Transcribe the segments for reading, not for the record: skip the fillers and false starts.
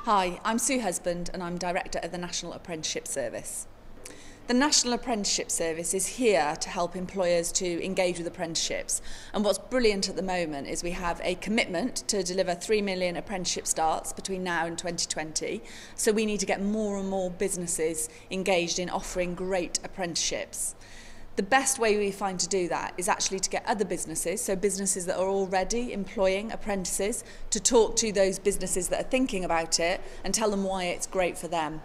Hi, I'm Sue Husband and I'm Director of the National Apprenticeship Service. The National Apprenticeship Service is here to help employers to engage with apprenticeships, and what's brilliant at the moment is we have a commitment to deliver 3 million apprenticeship starts between now and 2020, so we need to get more and more businesses engaged in offering great apprenticeships. The best way we find to do that is actually to get other businesses, so businesses that are already employing apprentices, to talk to those businesses that are thinking about it and tell them why it's great for them.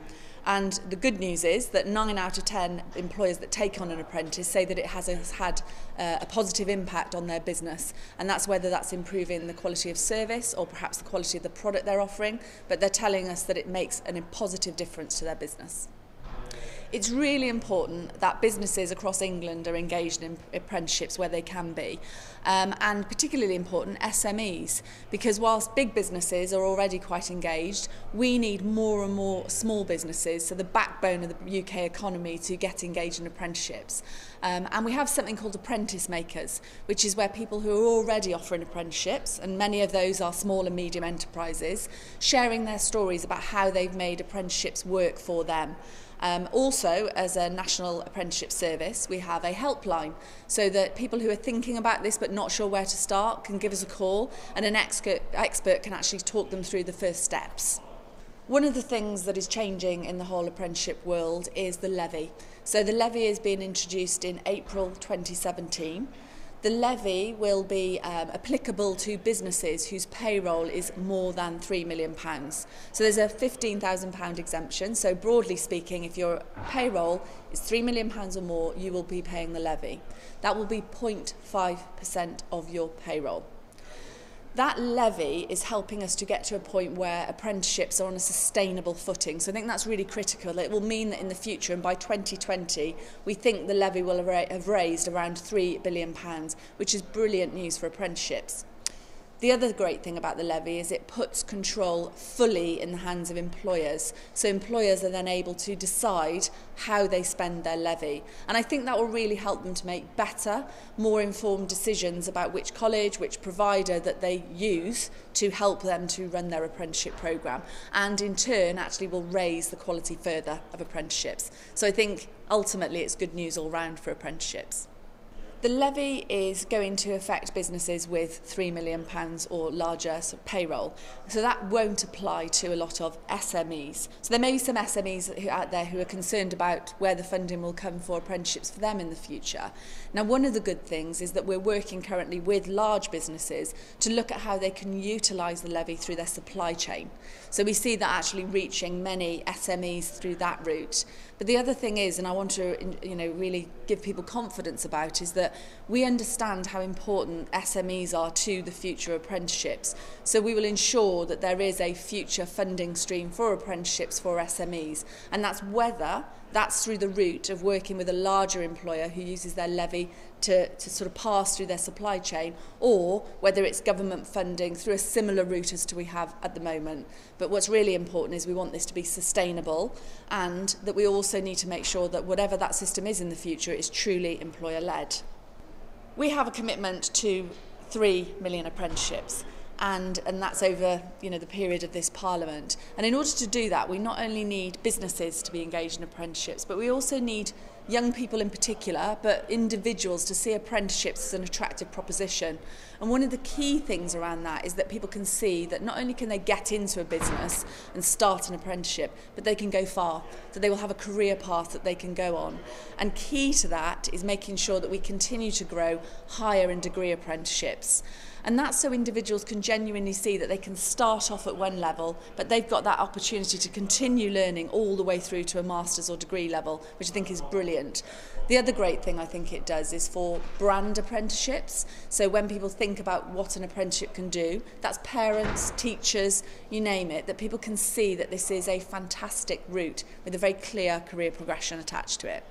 And the good news is that 9 out of 10 employers that take on an apprentice say that it has had a positive impact on their business, and that's whether that's improving the quality of service or perhaps the quality of the product they're offering, but they're telling us that it makes a positive difference to their business. It's really important that businesses across England are engaged in apprenticeships where they can be, and particularly important SMEs, because whilst big businesses are already quite engaged, we need more and more small businesses, so the backbone of the UK economy, to get engaged in apprenticeships. And we have something called apprentice makers, which is where people who are already offering apprenticeships, and many of those are small and medium enterprises, sharing their stories about how they've made apprenticeships work for them. Also, as a National Apprenticeship Service, we have a helpline so that people who are thinking about this but not sure where to start can give us a call, and an expert can actually talk them through the first steps. One of the things that is changing in the whole apprenticeship world is the levy. So the levy is being introduced in April 2017. The levy will be applicable to businesses whose payroll is more than £3 million. So there's a £15,000 exemption. So broadly speaking, if your payroll is £3 million or more, you will be paying the levy. That will be 0.5% of your payroll. That levy is helping us to get to a point where apprenticeships are on a sustainable footing. So I think that's really critical. It will mean that in the future, and by 2020, we think the levy will have raised around £3 billion, which is brilliant news for apprenticeships. The other great thing about the levy is it puts control fully in the hands of employers. So employers are then able to decide how they spend their levy. And I think that will really help them to make better, more informed decisions about which college, which provider that they use to help them to run their apprenticeship programme. And in turn, actually will raise the quality further of apprenticeships. So I think ultimately it's good news all round for apprenticeships. The levy is going to affect businesses with £3 million or larger payroll, so that won't apply to a lot of SMEs. So there may be some SMEs out there who are concerned about where the funding will come for apprenticeships for them in the future. Now, one of the good things is that we're working currently with large businesses to look at how they can utilise the levy through their supply chain. So we see that actually reaching many SMEs through that route. But the other thing is, and I want to really give people confidence about, is that we understand how important SMEs are to the future apprenticeships. So we will ensure that there is a future funding stream for apprenticeships for SMEs, and that's whether that's through the route of working with a larger employer who uses their levy to sort of pass through their supply chain, or whether it's government funding through a similar route as to we have at the moment. But what's really important is we want this to be sustainable, and that we also need to make sure that whatever that system is in the future is truly employer-led. We have a commitment to 3 million apprenticeships, and that's over the period of this Parliament. And in order to do that, we not only need businesses to be engaged in apprenticeships, but we also need young people in particular, but individuals, to see apprenticeships as an attractive proposition. And one of the key things around that is that people can see that not only can they get into a business and start an apprenticeship, but they can go far, that they will have a career path that they can go on. And key to that is making sure that we continue to grow higher in degree apprenticeships. And that's so individuals can genuinely see that they can start off at one level, but they've got that opportunity to continue learning all the way through to a master's or degree level, which I think is brilliant. The other great thing I think it does is for brand apprenticeships. So when people think about what an apprenticeship can do, that's parents, teachers, you name it, that people can see that this is a fantastic route with a very clear career progression attached to it.